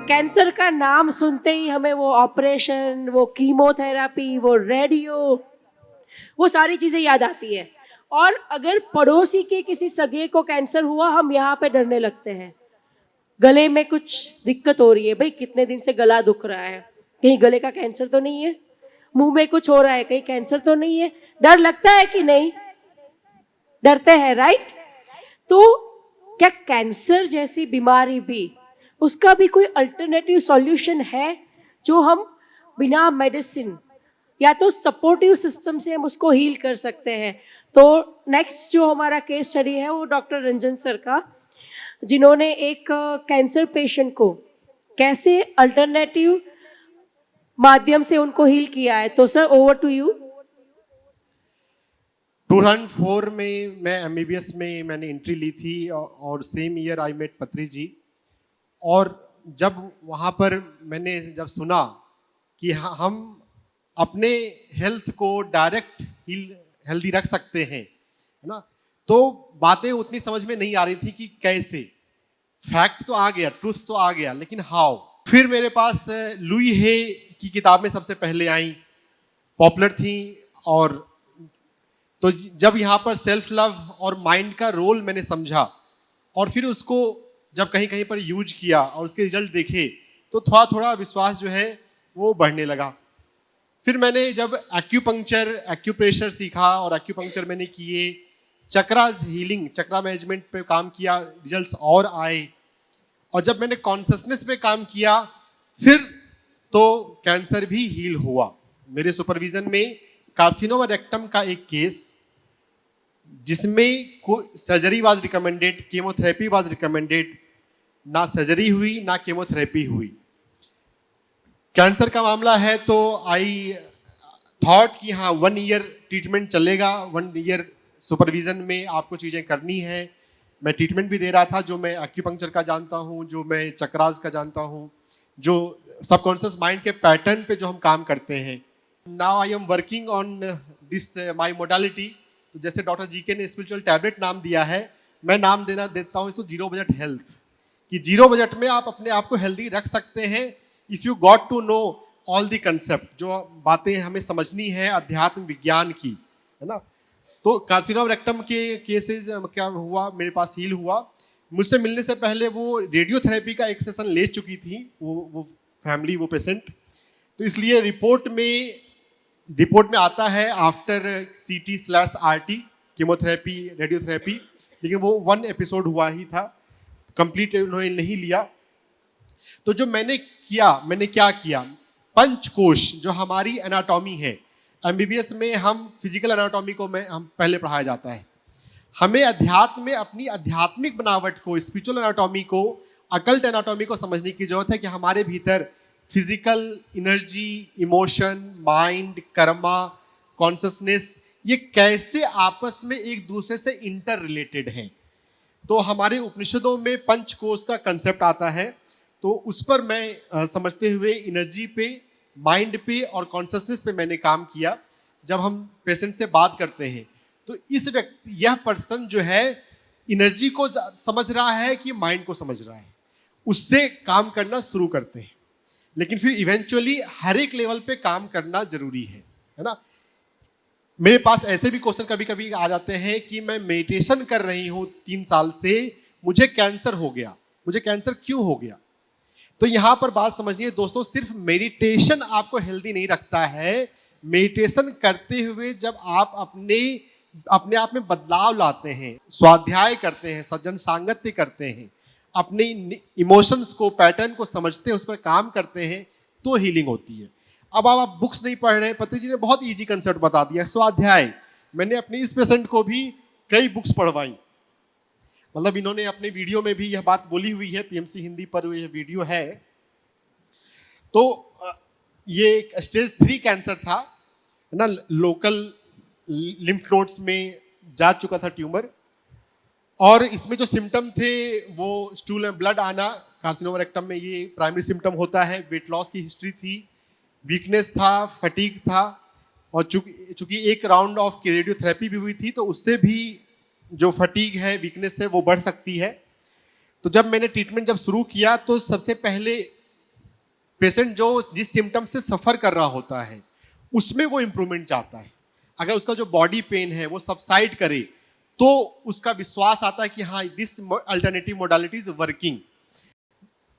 Cancer का नाम सुनते ही हमें वो ऑपरेशन, वो कीमोथेरेपी, वो रेडियो, वो सारी चीज़ें याद आती है। और अगर पड़ोसी के किसी सगे को कैंसर हुआ, हम यहाँ पे डरने लगते हैं। गले में कुछ दिक्कत हो रही है, भाई कितने दिन से गला दुख रहा है, कहीं गले का कैंसर तो नहीं है। मुंह में कुछ हो रहा है, कहीं कैंसर तो नहीं है। डर लगता है कि नहीं? डरते हैं, राइट? तो क्या कैंसर जैसी बीमारी भी, उसका भी कोई अल्टरनेटिव सॉल्यूशन है जो हम बिना मेडिसिन या तो सपोर्टिव सिस्टम से हम उसको हील कर सकते हैं? तो नेक्स्ट जो हमारा केस स्टडी है वो डॉक्टर रंजन सर का, जिन्होंने एक कैंसर पेशेंट को कैसे अल्टरनेटिव माध्यम से उनको हील किया है। तो सर, ओवर टू यू। 2004 में मैं एमबीबीएस में मैंने एंट्री ली थी और सेम ईयर आई मेट पत्री जी। और जब वहाँ पर मैंने जब सुना कि हम अपने हेल्थ को डायरेक्ट हेल्दी रख सकते हैं, है ना, तो बातें उतनी समझ में नहीं आ रही थी कि कैसे। फैक्ट तो आ गया, ट्रूथ तो आ गया, लेकिन हाउ। फिर मेरे पास लुई हे की किताबें सबसे पहले आई, पॉपुलर थी। और तो जब यहाँ पर सेल्फ लव और माइंड का रोल मैंने समझा और फिर उसको जब कहीं कहीं पर यूज किया और उसके रिजल्ट देखे, तो थोड़ा थोड़ा विश्वास जो है वो बढ़ने लगा। फिर मैंने जब एक्यूप्रेशर सीखा और एक्यूपंक्चर मैंने किए, चक्रास हीलिंग, चक्रा मैनेजमेंट पे काम किया, रिजल्ट्स और आए। और जब मैंने कॉन्शसनेस पे काम किया, फिर तो कैंसर भी हील हुआ। मेरे सुपरविजन में कार्सिनोमा रेक्टम का एक केस, जिसमें surgery was recommended, chemotherapy was recommended, ना सर्जरी हुई ना कीमोथेरेपी हुई। कैंसर का मामला है तो आई थॉट कि हाँ 1 ईयर ट्रीटमेंट चलेगा, 1 ईयर सुपरविजन में आपको चीज़ें करनी है। मैं ट्रीटमेंट भी दे रहा था, जो मैं एक्यूपंक्चर का जानता हूँ, जो मैं चक्रास का जानता हूँ, जो सबकॉन्शियस माइंड के पैटर्न पे जो हम काम करते हैं। Now I am working on this my modality. तो जैसे डॉक्टर जी के ने स्पिरिचुअल टैबलेट नाम दिया है, मैं नाम देता हूँ इसको जीरो बजट हेल्थ। कि जीरो बजट में आप अपने आप को हेल्दी रख सकते हैं if you got to know all the concept, जो बातें हमें समझनी है अध्यात्म विज्ञान की, है ना। तो कार्सिनोमा रेक्टम के केसेस क्या हुआ, मेरे पास हील हुआ। मुझसे मिलने से पहले वो रेडियोथेरेपी का एक सेशन ले चुकी थी, वो फैमिली, वो पेशेंट। तो इसलिए रिपोर्ट में आता है आफ्टर CT/RT, कीमोथेरेपी, रेडियोथेरेपी, लेकिन वो 1 एपिसोड हुआ ही था, कंप्लीट उन्होंने नहीं लिया। तो जो मैंने क्या किया, पंचकोश जो हमारी एनाटॉमी है, एमबीबीएस में हम फिजिकल एनाटॉमी को हम पहले पढ़ाया जाता है। हमें अध्यात्म में अपनी आध्यात्मिक बनावट को, स्पिरिचुअल एनाटॉमी को, अकल्ट एनाटॉमी को समझने की जरूरत है कि हमारे भीतर physical energy, emotion, mind, Karma, consciousness, ये कैसे आपस में एक दूसरे से इंटर रिलेटेड हैं। तो हमारे उपनिषदों में पंचकोश का कंसेप्ट आता है। तो उस पर मैं समझते हुए एनर्जी पे, माइंड पे और कॉन्शसनेस पे मैंने काम किया। जब हम पेशेंट से बात करते हैं तो यह पर्सन जो है एनर्जी को समझ रहा है कि माइंड को समझ रहा है, उससे काम करना शुरू करते हैं। लेकिन फिर इवेंचुअली हर एक लेवल पे काम करना जरूरी है ना। मेरे पास ऐसे भी क्वेश्चन कभी कभी आ जाते हैं कि मैं मेडिटेशन कर रही हूँ 3 साल से, मुझे कैंसर हो गया, मुझे कैंसर क्यों हो गया? तो यहाँ पर बात समझिए दोस्तों, सिर्फ मेडिटेशन आपको हेल्दी नहीं रखता है। मेडिटेशन करते हुए जब आप अपने आप में बदलाव लाते हैं, स्वाध्याय करते हैं, सज्जन सांगत्य करते हैं, अपने इमोशंस को, पैटर्न को समझते हैं, उस पर काम करते हैं, तो हीलिंग होती है। अब आप बुक्स नहीं पढ़ रहे हैं, पत्री जी ने बहुत इजी कंसेप्ट बता दिया, स्वाध्याय। मैंने अपने इस पेशेंट को भी कई बुक्स पढ़वाई, मतलब इन्होंने अपने वीडियो में भी यह बात बोली हुई है, पीएमसी हिंदी पर यह वीडियो है। तो ये एक स्टेज 3 कैंसर था, है ना, लोकल लिम्फ नोड्स में जा चुका था ट्यूमर। और इसमें जो सिम्टम थे वो स्टूल में ब्लड आना, कार्सिनोमा रेक्टम में ये प्राइमरी सिम्टम होता है। वेट लॉस की हिस्ट्री थी, वीकनेस था, फटीग था, और चूंकि एक राउंड ऑफ रेडियोथेरेपी भी हुई थी, तो उससे भी जो फटीग है, वीकनेस है, वो बढ़ सकती है। तो जब मैंने ट्रीटमेंट शुरू किया तो सबसे पहले पेशेंट जो जिस सिम्टम से सफर कर रहा होता है उसमें वो इंप्रूवमेंट चाहता है। अगर उसका जो बॉडी पेन है वो सबसाइड करे तो उसका विश्वास आता है कि हाँ this alternative modality is working.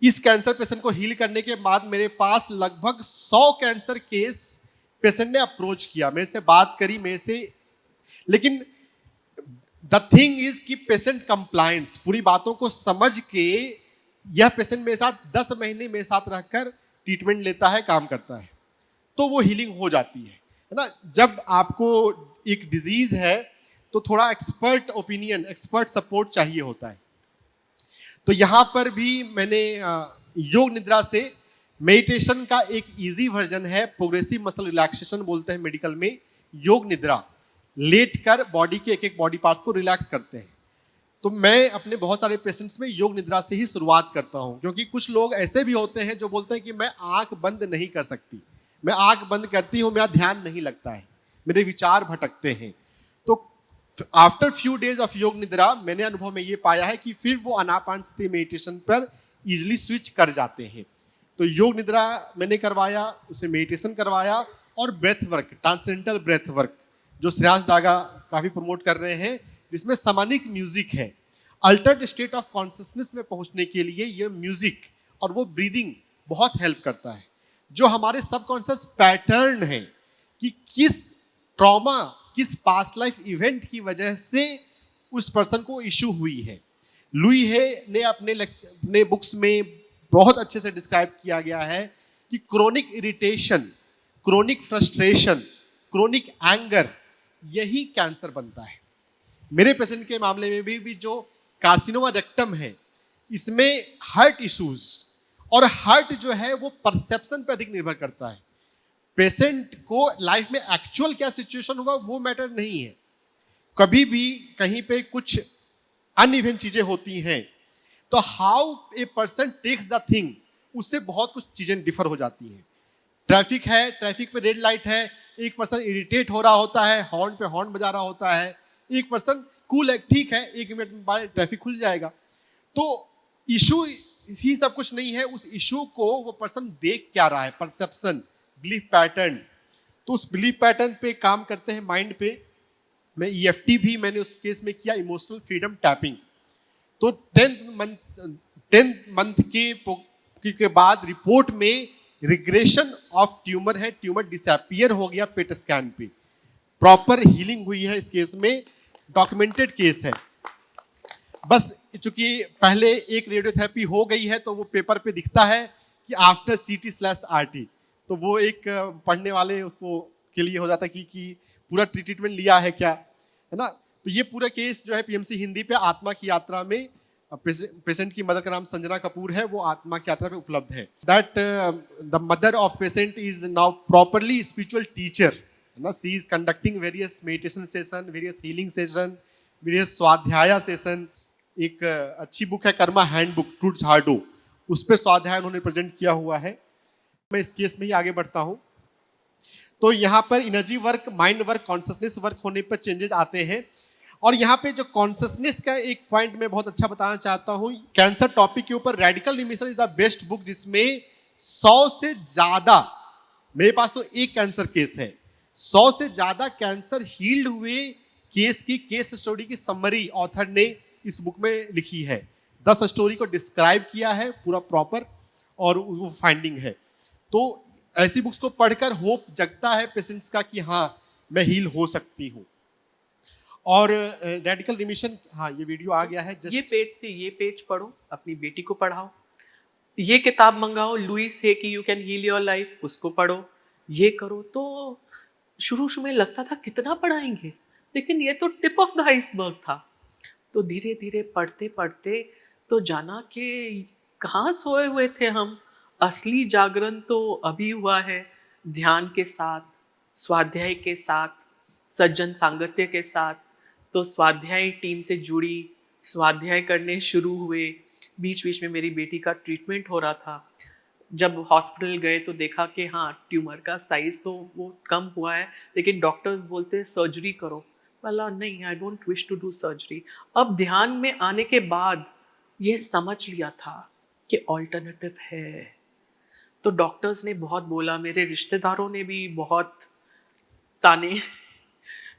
इस कैंसर पेशेंट को हील करने के बाद मेरे पास लगभग 100 कैंसर केस पेशेंट ने अप्रोच किया, मेरे से बात करी, मेरे से। लेकिन द थिंग इज कि पेशेंट कंप्लायंस, पूरी बातों को समझ के यह पेशेंट मेरे साथ 10 महीने मेरे साथ रहकर ट्रीटमेंट लेता है, काम करता है, तो वो हीलिंग हो जाती है ना। जब आपको एक डिजीज है तो थोड़ा एक्सपर्ट ओपिनियन, एक्सपर्ट सपोर्ट चाहिए होता है। तो यहाँ पर भी मैंने योग निद्रा से मेडिटेशन का एक इजी वर्जन है, प्रोग्रेसिव मसल रिलैक्सेशन बोलते हैं मेडिकल में। योग निद्रा लेट कर बॉडी के एक एक बॉडी पार्ट्स को रिलैक्स करते हैं। तो मैं अपने बहुत सारे पेशेंट्स में योग निद्रा से ही शुरुआत करता हूँ, क्योंकि कुछ लोग ऐसे भी होते हैं जो बोलते हैं कि मैं आंख बंद नहीं कर सकती, मैं आंख बंद करती हूँ मेरा ध्यान नहीं लगता है, मेरे विचार भटकते हैं। तो आफ्टर फ्यू डेज ऑफ योग निद्रा मैंने अनुभव में ये पाया है कि फिर वो आनापानसती मेडिटेशन पर इजिली स्विच कर जाते हैं। तो योग निद्रा मैंने करवाया, उसे मेडिटेशन करवाया, और breath work, transcendental breath work जो श्रेयांश डागा काफी प्रमोट कर रहे हैं, जिसमें समानिक म्यूजिक है। अल्टर्ड स्टेट ऑफ कॉन्शियसनेस में पहुंचने के लिए ये म्यूजिक और वो ब्रीदिंग बहुत हेल्प करता है। जो हमारे सबकॉन्शियस पैटर्न है कि किस ट्रॉमा, किस पास्ट लाइफ इवेंट की वजह से उस पर्सन को इशू हुई है। लुई है ने अपने बुक्स में बहुत अच्छे से डिस्क्राइब किया गया है कि chronic irritation, chronic frustration, chronic anger, यही कैंसर बनता है। मेरे पेशेंट के मामले में भी जो कार्सिनोमा रेक्टम है, इसमें हार्ट इश्यूज, और हार्ट जो है वो परसेप्शन पे अधिक निर्भर करता है। पेशेंट को लाइफ में एक्चुअल क्या सिचुएशन होगा वो मैटर नहीं है, कभी भी कहीं पे कुछ अनइवन चीजें होती हैं, तो how a person takes the thing, उससे बहुत कुछ चीजें डिफर हो जाती हैं। ट्रैफिक है, ट्रैफिक पे रेड लाइट है, एक पर्सन इरिटेट हो रहा होता है, हॉर्न पे हॉर्न बजा रहा होता है, एक पर्सन कूल है, ठीक है 1 मिनट बाद ट्रैफिक खुल जाएगा। तो इशू ही सब कुछ नहीं है, उस इशू को वो पर्सन देख क्या रहा है, परसेप्शन, बिलीफ पैटर्न। तो उस बिलीफ पैटर्न पे काम करते हैं माइंड पे। मैं EFT भी मैंने उस केस में किया, इमोशनल फ्रीडम टैपिंग। तो 10th मंथ के बाद रिपोर्ट में रिग्रेशन ऑफ ट्यूमर है, ट्यूमर डिसअपियर हो गया पेट स्कैन पे, प्रॉपर हीलिंग हुई है। इस केस में डॉक्यूमेंटेड केस है। बस चूंकि पहले एक रेडियोथेरेपी हो गई है तो वो पेपर पे दिखता है कि आफ्टर CT/RT, तो वो एक पढ़ने वाले उसको के लिए हो जाता है कि पूरा ट्रीटमेंट लिया है क्या, है ना। तो ये पूरा केस जो है PMC हिंदी पे आत्मा की यात्रा में, पेशेंट की मदर का नाम संजना कपूर है, वो आत्मा की यात्रा पे उपलब्ध है। That the mother of patient is now properly spiritual teacher, ना। She is conducting various meditation session, various healing session, various swadhyaya session. एक अच्छी बुक है कर्मा हैंडबुक, ट्रूथ झाडो, उस पर स्वाध्याय उन्होंने प्रेजेंट किया हुआ है। मैं इस केस में ही आगे बढ़ता हूँ। तो यहाँ पर energy work, mind work, consciousness work होने पर चेंजेस आते हैं। और यहाँ पे जो कॉन्शियसनेस का एक पॉइंट मैं बहुत अच्छा बताना चाहता हूँ, कैंसर टॉपिक के ऊपर radical remission is the best book, जिसमें 100 से ज्यादा, मेरे पास तो एक कैंसर केस है, 100 से ज्यादा कैंसर हील्ड हुए केस की केस स्टोरी की समरी ऑथर ने इस बुक में लिखी है। 10 स्टोरी को डिस्क्राइब किया है पूरा प्रॉपर, और वो फाइंडिंग है। तो ऐसी बुक्स को पढ़कर होप जगता है पेशेंट्स का कि हाँ मैं हील हो सकती हूँ। और रेडिकल रिमिशन, हाँ ये वीडियो आ गया है ये जस्ट। पेज से ये पेज पढ़ो, अपनी बेटी को पढ़ाओ, ये किताब मंगाओ लुइस है कि you can heal your life, उसको पढ़ो, ये करो। तो शुरू में लगता था कितना पढ़ाएंगे, लेकिन ये तो टिप ऑफ द आइसबर्ग था। तो धीरे धीरे पढ़ते पढ़ते तो जाना कि कहाँ सोए हुए थे हम, असली जागरण तो अभी हुआ है, ध्यान के साथ, स्वाध्याय के साथ, सज्जन सांगत्य के साथ। तो स्वाध्याय टीम से जुड़ी, स्वाध्याय करने शुरू हुए। बीच बीच में मेरी बेटी का ट्रीटमेंट हो रहा था। जब हॉस्पिटल गए तो देखा कि हाँ ट्यूमर का साइज तो वो कम हुआ है, लेकिन डॉक्टर्स बोलते सर्जरी करो। बोला नहीं, I don't wish to do surgery. अब ध्यान में आने के बाद ये समझ लिया था कि ऑल्टरनेटिव है। तो डॉक्टर्स ने बहुत बोला, मेरे रिश्तेदारों ने भी बहुत ताने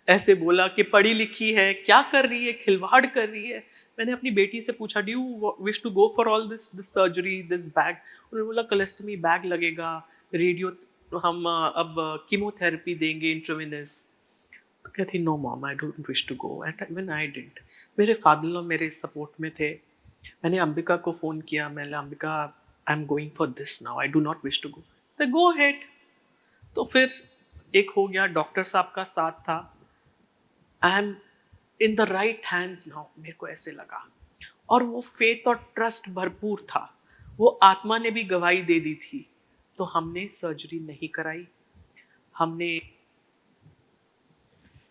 ऐसे बोला कि पढ़ी लिखी है, क्या कर रही है, खिलवाड़ कर रही है। मैंने अपनी बेटी से पूछा, do you wish to go for all this surgery, this bag? उन्होंने बोला कोलेस्टमी बैग लगेगा, रेडियो, हम अब कीमोथेरेपी देंगे इंट्रावेनस। तो कहती no mom, I don't wish to go, and even I didn't. मेरे फादर लॉ मेरे सपोर्ट में थे। मैंने अंबिका को फ़ोन किया, मैंने Ambika I am going for this now, I do not wish to go. तो गो हेड। तो फिर एक हो गया, डॉक्टर साहब का साथ था, I am in the right hands now, मेरे को ऐसे लगा। और वो फेथ और ट्रस्ट भरपूर था, वो आत्मा ने भी गवाही दे दी थी। तो हमने सर्जरी नहीं कराई, हमने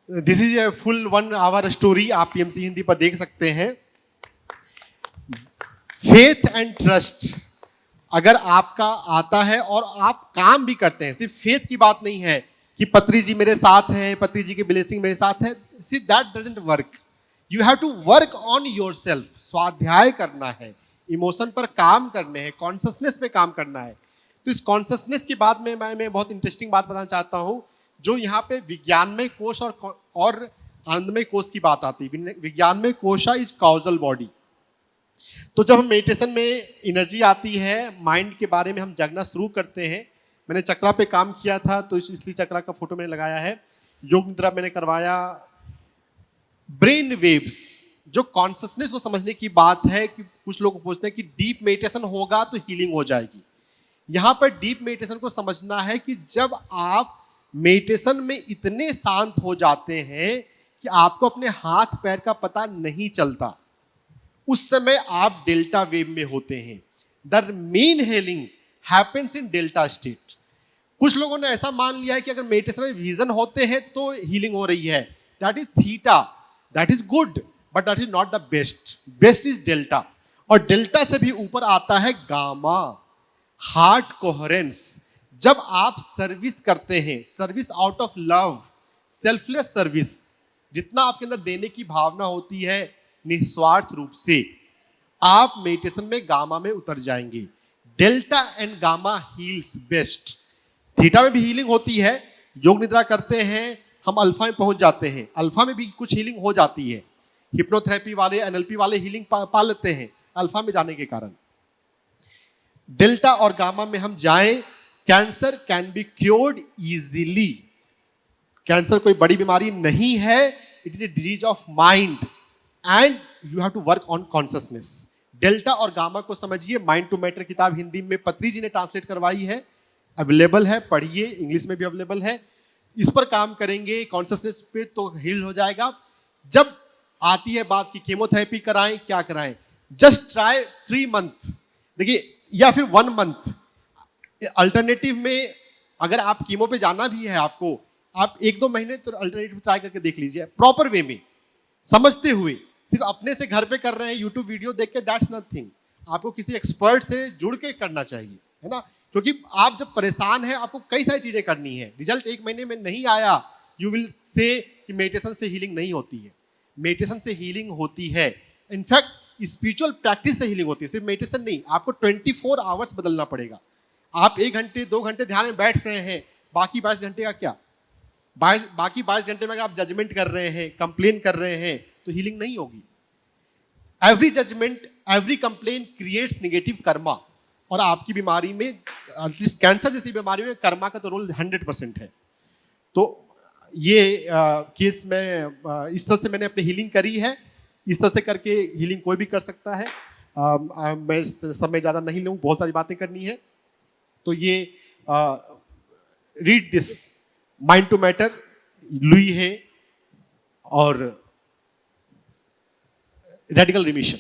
this is a full 1 hour story, आप पीएमसी हिंदी पर देख सकते हैं। फेथ एंड ट्रस्ट अगर आपका आता है और आप काम भी करते हैं, सिर्फ फेथ की बात नहीं है कि पत्री जी मेरे साथ हैं, पत्री जी की ब्लेसिंग मेरे साथ है, see that doesn't work. You have to work on yourself. स्वाध्याय करना है, इमोशन पर काम करने हैं, कॉन्शसनेस पे काम करना है। तो इस कॉन्शसनेस की बात में मैं बहुत इंटरेस्टिंग बात बताना चाहता हूँ, जो यहाँ पे विज्ञानमय कोश और आनंदमय कोश की बात आती है। विज्ञानमय कोशा इज कॉजल बॉडी। तो जब हम मेडिटेशन में एनर्जी आती है, माइंड के बारे में हम जगना शुरू करते हैं। मैंने चक्रा पे काम किया था, तो इसलिए चक्रा का फोटो मैंने लगाया है। योग निद्रा मैंने करवाया। ब्रेन वेव्स, जो कॉन्शसनेस को समझने की बात है कि कुछ लोग पूछते हैं कि डीप मेडिटेशन होगा तो हीलिंग हो जाएगी। यहाँ पर डीप मेडिटेशन को समझना है कि जब आप मेडिटेशन में इतने शांत हो जाते हैं कि आपको अपने हाथ पैर का पता नहीं चलता, उस समय आप डेल्टा वेव में होते हैं। The main healing happens in delta state. कुछ लोगों ने ऐसा मान लिया है कि अगर मेडिटेशन में विजन होते हैं तो हीलिंग हो रही है। That is theta, that is good, but that is not the best. Best is delta, और डेल्टा से भी ऊपर आता है गामा, हार्ट कोहेरेंस। जब आप सर्विस करते हैं, service out of love, selfless service, जितना आपके अंदर देने की भावना होती है निस्वार्थ रूप से, आप मेडिटेशन में गामा में उतर जाएंगे। Delta and gamma heels best. Theta में भी हीलिंग होती है, योग निद्रा करते हैं हम अल्फा में पहुंच जाते हैं, अल्फा में भी कुछ हीलिंग हो जाती है। हिप्नोथेरेपी वाले, एनएलपी वाले हीलिंग पा लेते हैं अल्फा में जाने के कारण। डेल्टा और गामा में हम जाएं, cancer can be cured easily. Cancer कोई बड़ी बीमारी नहीं है, it is a disease of mind and you have to work on consciousness. Delta और गामा को समझिए। माइंड टू मैटर किताब हिंदी में पत्री जी ने ट्रांसलेट करवाई है, अवेलेबल है, पढ़िए, इंग्लिश में भी अवेलेबल है। इस पर काम करेंगे कॉन्शसनेस पे तो हील हो जाएगा। जब आती है बात की केमोथेरेपी कराएं, क्या कराएं, जस्ट ट्राई 3 मंथ, देखिए, या फिर 1 मंथ। अल्टरनेटिव में अगर आप कीमो पे जाना भी है आपको, आप 1-2 महीने तो अल्टरनेटिव ट्राई करके देख लीजिए, प्रॉपर वे में समझते हुए। सिर्फ अपने से घर पे कर रहे हैं यूट्यूब वीडियो देख के, दैट्स नथिंग। आपको किसी एक्सपर्ट से जुड़ के करना चाहिए, है ना, क्योंकि आप जब परेशान हैं आपको कई सारी चीजें करनी है। रिजल्ट 1 महीने में नहीं आया, यू विल से कि मेडिटेशन से हीलिंग नहीं होती है। मेडिटेशन से हीलिंग होती है, इनफैक्ट स्पिरिचुअल प्रैक्टिस से हीलिंग होती है, सिर्फ मेडिटेशन नहीं। आपको 24 आवर्स बदलना पड़ेगा। आप 1 घंटे 2 घंटे ध्यान में बैठ रहे हैं, बाकी 22 घंटे का क्या, बाकी 22 घंटे में अगर आप जजमेंट कर रहे हैं, कंप्लेन कर रहे हैं, तो हीलिंग नहीं होगी। Every judgement, every complain creates negative karma, और आपकी बीमारी में, एटलीस्ट कैंसर जैसी बीमारी में, कर्मा का तो रोल 100% है। तो ये केस में इस तरह से मैंने अपनी हीलिंग करी है। इस तरह से करके हीलिंग कोई भी कर सकता है। मैं समय ज़्यादा नहीं लूँ, बहुत सारी बातें करनी है। तो ये read this mind to matter, Louise है और रेडिकल रिमिशन।